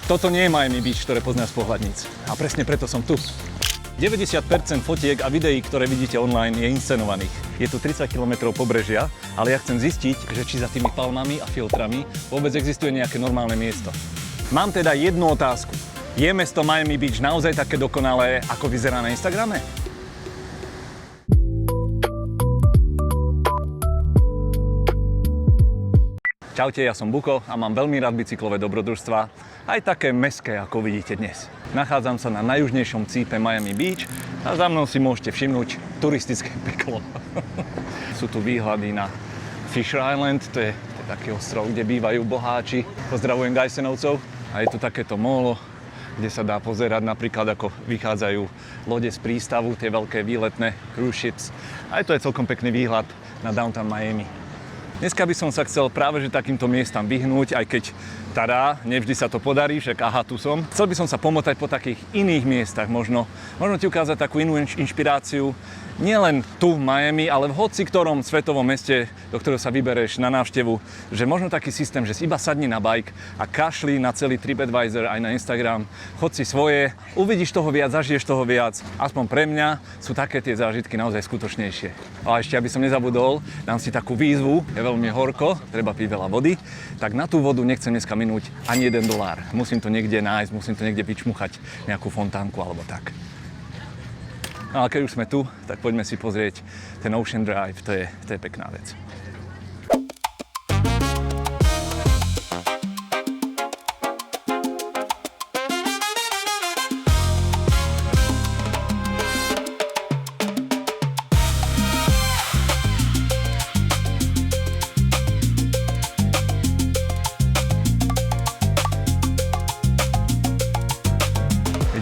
Toto nie je Miami Beach, ktoré poznáš z pohľadníc. A presne preto som tu. 90% fotiek a videí, ktoré vidíte online, je inscenovaných. Je tu 30 km pobrežia, ale ja chcem zistiť, že či za tými palmami a filtrami vôbec existuje nejaké normálne miesto. Mám teda jednu otázku. Je mesto Miami Beach naozaj také dokonalé, ako vyzerá na Instagrame? Čaute, ja som Buko a mám veľmi rád bicyklové dobrodružstvá, aj také mestské, ako vidíte dnes. Nachádzam sa na najjužnejšom cípe Miami Beach a za mnou si môžete všimnúť turistické peklo. Sú tu výhľady na Fisher Island, to je taký ostrov, kde bývajú boháči. Pozdravujem Gajsenovcov. A je tu takéto mólo, kde sa dá pozerať napríklad, ako vychádzajú lode z prístavu, tie veľké výletné cruise ships. Aj to je celkom pekný výhľad na downtown Miami. Dneska by som sa chcel práve že takýmto miestam vyhnúť, aj keď nevždy sa to podarí, však aha, tu som. Chcel by som sa pomotať po takých iných miestach, možno ti ukázať takú inú inšpiráciu, nielen tu v Miami, ale v hoci ktorom svetovom meste, do ktorého sa vybereš na návštevu, že možno taký systém, že si iba sadni na bike a kašli na celý TripAdvisor aj na Instagram, chod si svoje, uvidíš toho viac, zažiješ toho viac. Aspoň pre mňa sú také tie zážitky naozaj skutočnejšie. A ešte, aby som nezabudol, dám si takú výzvu, je veľmi horko, treba piť veľa vody, tak na tú vodu nechcem dneska minúť ani $1. Musím to niekde nájsť, musím to niekde vyčmuchať, nejakú fontánku alebo tak. No a keď už sme tu, tak poďme si pozrieť ten Ocean Drive, to je pekná vec.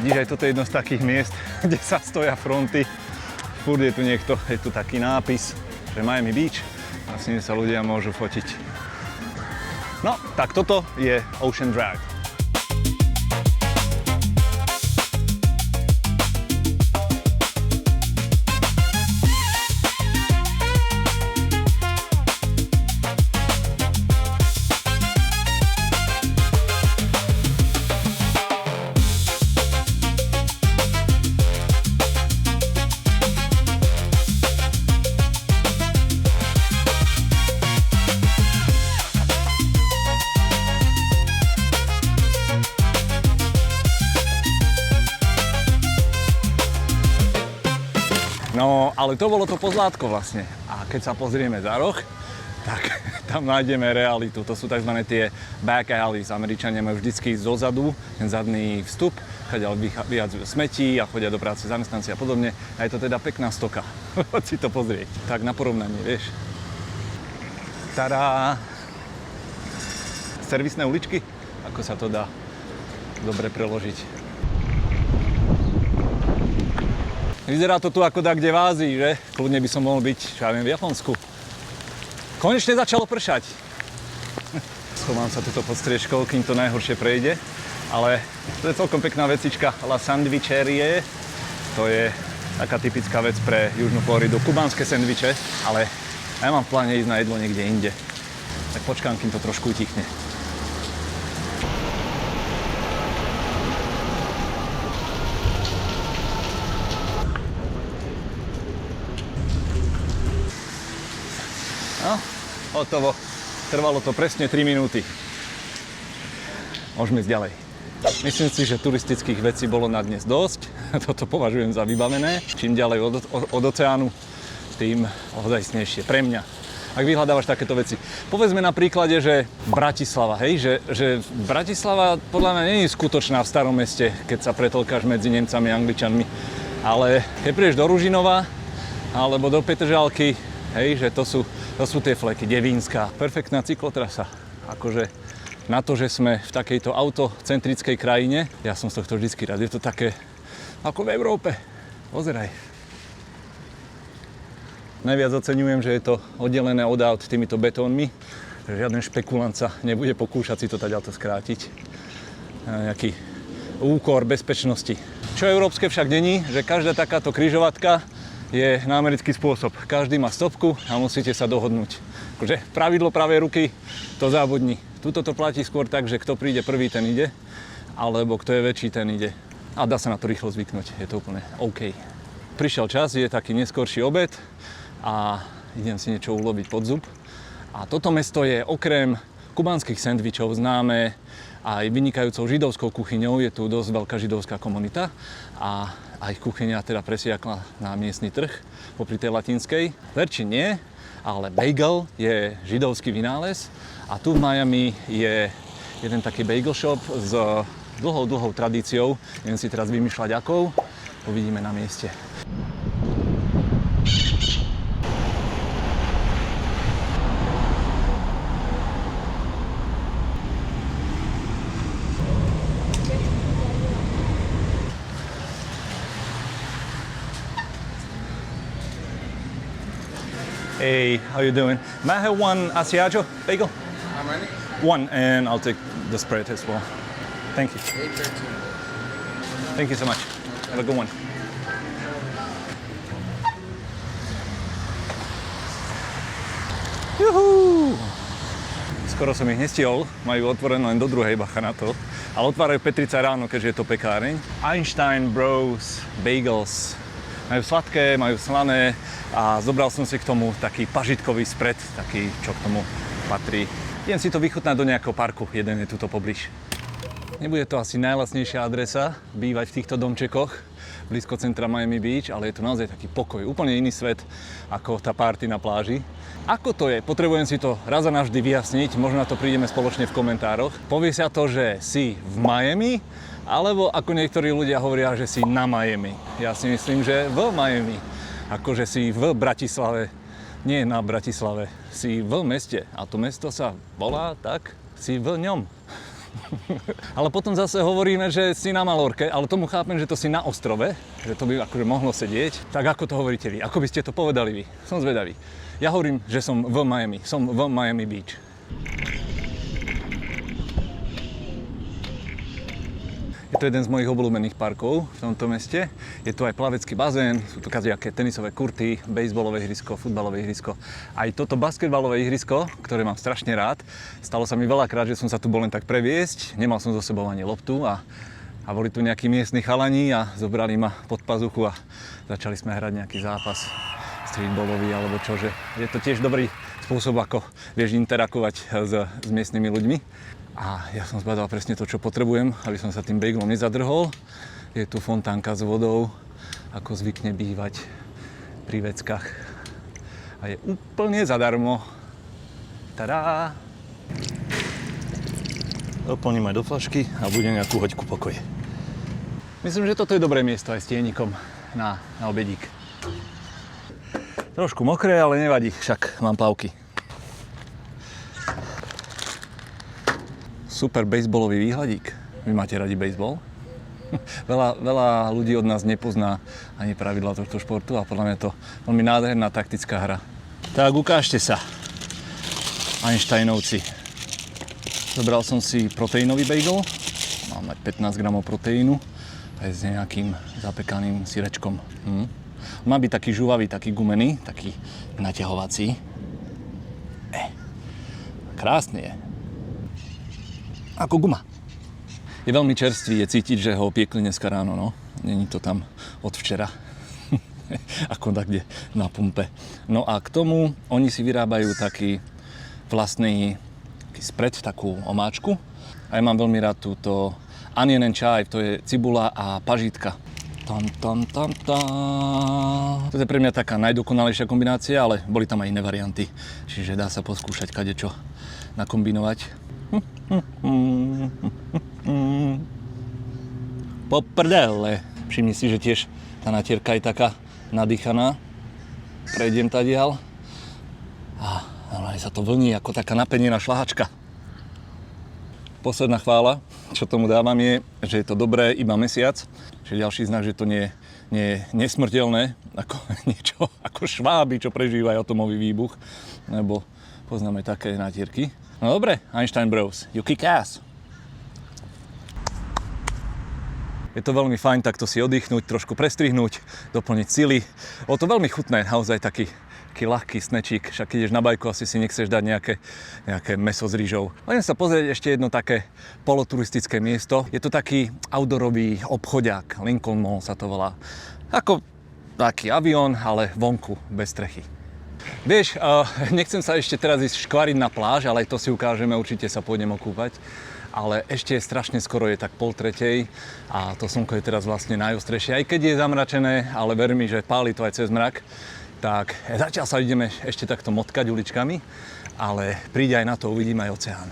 Vidíš, aj toto je jedno z takých miest, kde sa stoja fronty. Furt je tu niekto, je tu taký nápis, že Miami Beach. A s ním sa ľudia môžu fotiť. No, tak toto je Ocean Drive. No, ale to bolo to pozlátko vlastne. A keď sa pozrieme za roh, tak tam nájdeme realitu. To sú tzv. Tie back alleys. Američania majú vždycky zozadu ten zadný vstup, kadeľ vyhadzujú smetí a chodia do práce zamestnanci a podobne. A je to teda pekná stoka. Poď si to pozrieť. Tak na porovnanie, vieš. Tadá! Servisné uličky? Ako sa to dá dobre preložiť? Vyzerá to tu ako kde v Ázii, že? Kľudne by som mohol byť, čo ja viem, v Japonsku. Konečne začalo pršať. Schovám sa tuto pod striežkou, kým to najhoršie prejde. Ale to je celkom pekná vecička, La Sandwicherie. To je taká typická vec pre Južnú Floridu. Kubánske sendviče, ale ja mám v pláne ísť na jedlo niekde inde. Tak počkám, kým to trošku utichne. No, hotovo. Trvalo to presne 3 minúty. Môžeme ísť ďalej. Myslím si, že turistických vecí bolo na dnes dosť. Toto považujem za vybavené. Čím ďalej od oceánu, tým ozajstnejšie pre mňa. Ak vyhľadávaš takéto veci. Povedzme na príklade, že Bratislava, hej? Že Bratislava podľa mňa nie je skutočná v starom meste, keď sa pretolkáš medzi Nemcami a Angličanmi. Ale keď prídeš do Ružinova alebo do Petržalky, hej, že to sú tie fleky, Devínska. Perfektná cyklotrasa. Akože na to, že sme v takejto autocentrickej krajine, ja som z tohto vždycky rád. Je to také ako v Európe. Pozeraj. Najviac oceňujem, že je to oddelené od aut týmito betónmi. Žiaden špekulant sa nebude pokúšať si to taďalto skrátiť. Nejaký úkor bezpečnosti. Čo európske však není, že každá takáto križovatka je na americký spôsob. Každý má stopku a musíte sa dohodnúť. Akože pravidlo pravej ruky, to závodní. Tuto to platí skôr tak, že kto príde prvý, ten ide. alebo kto je väčší, ten ide. A dá sa na to rýchlo zvyknúť, je to úplne OK. Prišiel čas, je taký neskorší obed a idem si niečo uloviť pod zub. A toto mesto je okrem kubánskych sendvičov známe aj vynikajúcou židovskou kuchyňou. Je tu dosť veľká židovská komunita a aj kuchyňa teda presiakla na miestny trh popri tej latinskej. Verči nie, ale bagel je židovský vynález a tu v Miami je jeden taký bagel shop s dlhou tradíciou. Neviem si teraz vymýšľať akou. Uvidíme na mieste. Hey, how you doing? May I have one Asiago bagel? How many? One, and I'll take the spread as well. Thank you. 813. Thank you so much. Have a good one. Juhu! Skoro som ich nestihol, majú otvorené len do 2, bacha na to. Ale otvárajú Petrica ráno, keďže je to pekáreň. Einstein Bros Bagels. Majú sladké, majú slané a zobral som si k tomu taký pažitkový spread, taký, čo k tomu patrí. Idem si to vychutnať do nejakého parku, jeden je tuto poblíž. Nebude to asi najlacnejšia adresa bývať v týchto domčekoch blízko centra Miami Beach, ale je to naozaj taký pokoj, úplne iný svet ako tá party na pláži. Ako to je? Potrebujem si to raz a navždy vyjasniť, možno na to prídeme spoločne v komentároch. Povie sa to, že si v Miami, alebo ako niektorí ľudia hovoria, že si na Miami. Ja si myslím, že v Miami. Akože si v Bratislave. Nie na Bratislave. Si v meste. A to mesto sa volá tak, si v ňom. Ale potom zase hovoríme, že si na Malorke, ale tomu chápem, že to si na ostrove, že to by akože mohlo sedieť. Tak ako to hovoríte vy? Ako by ste to povedali vy? Som zvedavý. Ja hovorím, že som v Miami. Som v Miami Beach. Je to jeden z mojich obľúbených parkov v tomto meste. Je tu aj plavecký bazén, sú tu kadejaké tenisové kurty, bejsbolové ihrisko, futbalové ihrisko. Aj toto basketbalové ihrisko, ktoré mám strašne rád. Stalo sa mi veľakrát, že som sa tu bol len tak previesť. Nemal som so sebou ani loptu a boli tu nejakí miestni chalani a zobrali ma pod pazuchu a začali sme hrať nejaký zápas streetballový alebo čože. Je to tiež dobrý spôsob, ako vieš interakovať s miestnymi ľuďmi. A ja som zbadal presne to, čo potrebujem, aby som sa tým bagelom nezadrhol. Je tu fontánka s vodou, ako zvykne bývať pri veckách. A je úplne zadarmo. Tadá! Doplním aj do flašky a bude nejakú hoďku pokoje. Myslím, že toto je dobré miesto aj s tienikom na obedík. Trošku mokré, ale nevadí, však mám plavky. Super bejsbolový výhľadík. Vy máte radi bejsbol? Veľa ľudí od nás nepozná ani pravidlá tohto športu a podľa mňa je to veľmi nádherná taktická hra. Tak ukážte sa, Einsteinovci. Zobral som si proteínový bagel. Mám mať 15 gramov proteínu aj s nejakým zapekaným syrečkom. Má byť taký žúvavý, taký gumený, taký naťahovací. Krásny je. Ako guma. Je veľmi čerstvý, je cítiť, že ho piekli dneska ráno, no. Není to tam od včera. Ako takde na pumpe. No a k tomu oni si vyrábajú taký vlastný spread, takú omáčku. A ja mám veľmi rád túto onion and chive, to je cibula a pažitka. To je pre mňa taká najdokonalejšia kombinácia, ale boli tam aj iné varianty. Čiže dá sa poskúšať kadečo nakombinovať. Poprdele. Všimni si, že tiež tá natierka je taká nadýchaná. Prejdem tadiaľ. A normálne sa to vlní ako taká napenená šlahačka. Posledná chvála, čo tomu dávam je, že je to dobré iba mesiac. Čiže ďalší znak, že to nie je nesmrteľné, ako niečo ako šváby, čo prežívajú atomový výbuch. Lebo poznáme také natierky. No dobre, Einstein Bros, you kick ass. Je to veľmi fajn takto si oddychnúť, trošku prestrihnúť, doplniť sily. Bolo to veľmi chutné, naozaj taký taký ľahký snečík, však ideš na bajku, asi si nechceš dať nejaké mäso s rýžou. Poďme sa pozrieť ešte jedno také poloturistické miesto. Je to taký outdoorový obchodiak, Lincoln Mall sa to volá. Ako taký avión, ale vonku, bez strechy. Vieš, nechcem sa ešte teraz ísť škvariť na pláž, ale aj to si ukážeme, určite sa pôjdem okúpať. Ale ešte je strašne skoro, je tak 2:30 a to slnko je teraz vlastne najostrejšie. Aj keď je zamračené, ale ver mi, že páli to aj cez mrak. Tak zatiaľ sa ideme ešte takto motkať uličkami, ale príde aj na to, uvidíme aj oceán.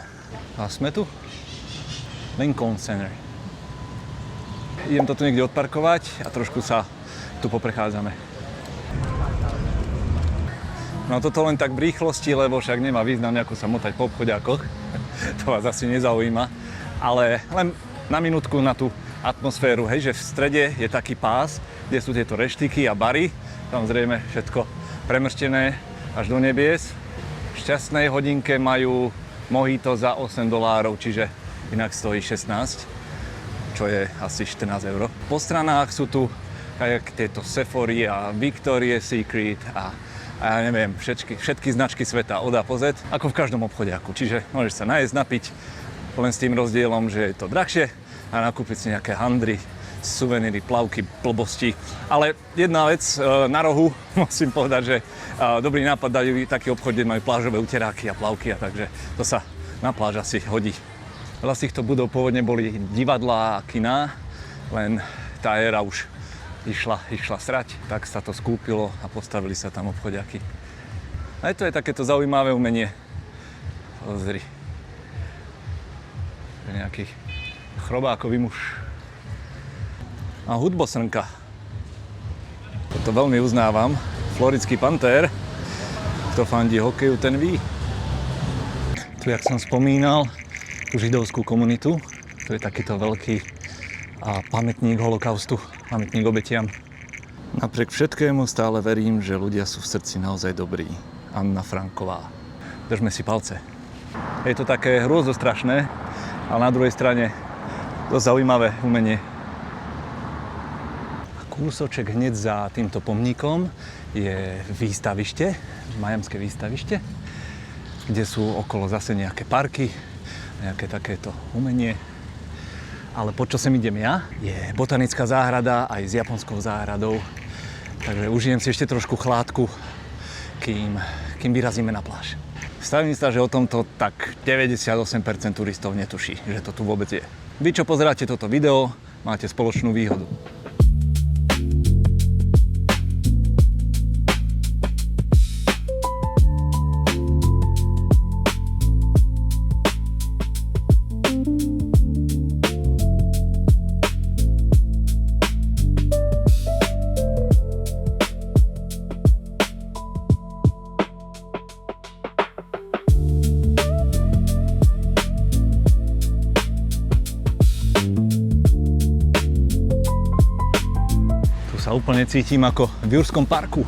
A sme tu? Lincoln Center. Idem to tu niekde odparkovať a trošku sa tu poprechádzame. No toto len tak v rýchlosti, lebo však nemá význam nejako sa motať po obchodiakoch. To vás asi nezaujíma. Ale len na minútku na tú atmosféru, hej, že v strede je taký pás, kde sú tieto reštiky a bary. Samozrejme všetko premrštené až do nebies. V šťastnej hodinke majú mojito za $8, čiže inak stojí 16, čo je asi 14 €. Po stranách sú tu tieto Sephory a Victoria's Secret a ja neviem, všetky značky sveta od A po Z, ako v každom obchodiaku. Čiže môžeš sa najesť, napiť, len s tým rozdielom, že je to drahšie a nakúpiť si nejaké handry, suveníry, plavky, blbosti. Ale jedna vec na rohu, musím povedať, že dobrý nápad dajú taký obchod, kde majú plážové uteráky a plavky, a takže to sa na pláž asi hodí. Veľa z týchto budov pôvodne boli divadlá a kiná, len tá éra už išla srať, tak sa to skúpilo a postavili sa tam obchodiaky. Aj to je takéto zaujímavé umenie. Pozri. Nejaký chrobákový muž. A hudbosrnka. Toto veľmi uznávam. Floridský pantér. Kto fandí hokeju, ten ví. Tu, jak som spomínal, tú židovskú komunitu. To je takýto veľký pamätník holokaustu, pamätník obetiam. Napriek všetkému stále verím, že ľudia sú v srdci naozaj dobrí. Anna Franková. Držme si palce. Je to také hrôzostrašné, ale na druhej strane dosť zaujímavé umenie. Kúsoček hneď za týmto pomníkom je výstavište, Miamské výstavište, kde sú okolo zase nejaké parky, nejaké takéto umenie. Ale po čo sem idem ja, je botanická záhrada aj s japonskou záhradou. Takže užijem si ešte trošku chládku, kým vyrazíme na pláž. Stavím sa, že o tomto tak 98% turistov netuší, že to tu vôbec je. Vy, čo pozeráte toto video, máte spoločnú výhodu. Úplne cítim ako v Jurskom parku.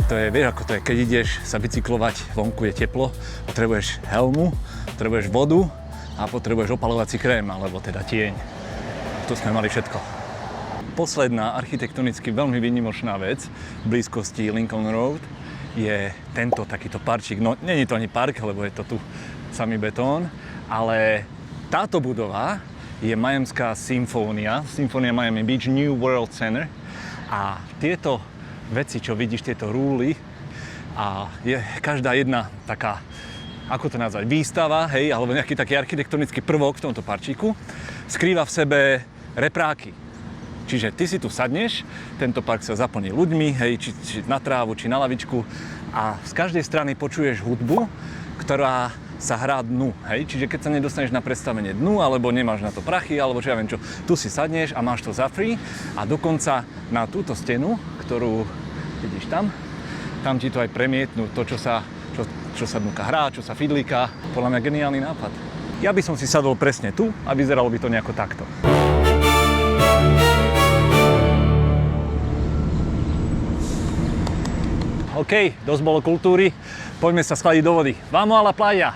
To je, vieš ako to je, keď ideš sa bicyklovať, vonku je teplo, potrebuješ helmu, potrebuješ vodu a potrebuješ opalovací krém, alebo teda tieň. Tu sme mali všetko. Posledná architektonicky veľmi výnimočná vec v blízkosti Lincoln Road je tento takýto parčík. No, nie je to ani park, lebo je to tu samý betón, ale táto budova je Miamská symfónia, Symfónia Miami Beach New World Center. A tieto veci, čo vidíš, tieto rúly, a je každá jedna taká, ako to nazvať, výstava, hej, alebo nejaký taký architektonický prvok v tomto parčíku, skrýva v sebe repráky. Čiže ty si tu sadneš, tento park sa zaplní ľuďmi, hej, či na trávu, či na lavičku a z každej strany počuješ hudbu, ktorá sa hrá dnu, hej. Čiže keď sa nedostaneš na predstavenie dnu, alebo nemáš na to prachy, alebo čo ja viem čo, tu si sadneš a máš to za free a dokonca na túto stenu, ktorú vidíš tam ti to aj premietnú to, čo sa dnuka hrá, čo sa fidlíka. Podľa mňa geniálny nápad. Ja by som si sadol presne tu a vyzeralo by to nejako takto. OK, dosť bolo kultúry, poďme sa schladiť do vody. Vamos a la playa!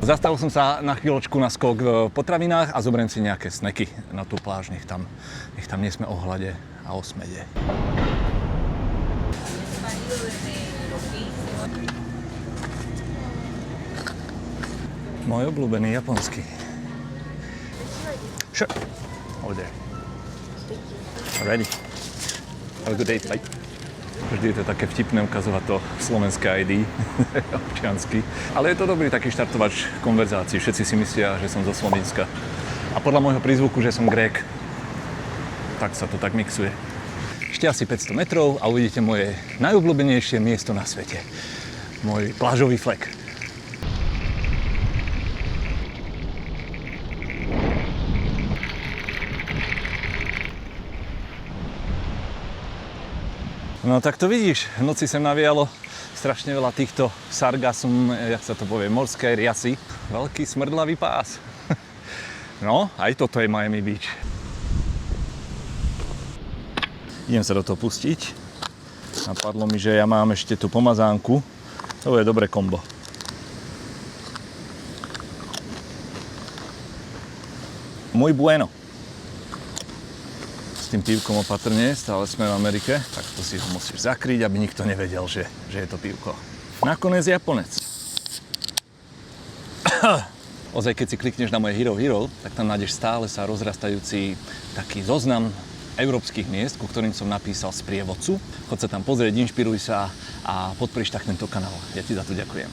Zastavil som sa na chvíľočku na skok v potravinách a zoberiem si nejaké snacky na tú pláž, nech tam nie sme o hlade a o smede. Môj obľúbený japonský. Sure. Over there. Alrighty. Have a good day, bye. Vždy je to také vtipné ukazovať to slovenské ID, občiansky. Ale je to dobrý taký štartovač konverzácií. Všetci si myslia, že som zo Slovenska. A podľa môjho prízvuku, že som Grék. Tak sa to tak mixuje. Ešte asi 500 metrov a uvidíte moje najobľúbenejšie miesto na svete. Môj plážový flek. No tak to vidíš, v noci sem navialo strašne veľa týchto sargasum, jak sa to povie, morské riasy. Veľký smrdlavý pás. No, aj toto je Miami Beach. Idem sa do toho pustiť. Napadlo mi, že ja mám ešte tú pomazánku. To je dobré kombo. Muy bueno. S tým pívkom opatrne, stále sme v Amerike, tak to si ho musíš zakryť, aby nikto nevedel, že je to pívko. Nakoniec Japonec. Ozaj, keď si klikneš na moje Hero, tak tam nájdeš stále sa rozrastajúci taký zoznam európskych miest, ku ktorým som napísal sprievodcu. Choď sa tam pozrieť, inšpiruj sa a podporíš tak tento kanál. Ja ti za to ďakujem.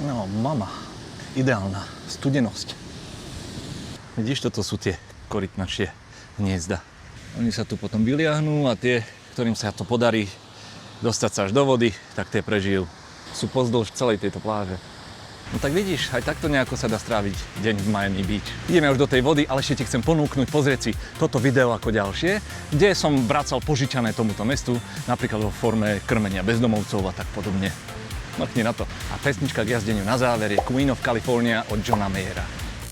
No, mama. Ideálna studenosť. Vidíš, toto sú tie korytnačie hniezda. Oni sa tu potom vyliahnú a tie, ktorým sa to podarí dostať sa až do vody, tak tie prežijú. Sú pozdĺž celej tejto pláže. No tak vidíš, aj takto nejako sa dá stráviť deň v Miami Beach. Ideme už do tej vody, ale ešte ti chcem ponúknuť pozrieť si toto video ako ďalšie, kde som vracal požičané tomuto mestu, napríklad vo forme krmenia bezdomovcov a tak podobne. Mrkni na to. A pesnička k jazdeniu na záver je Queen of California od Johna Mayera.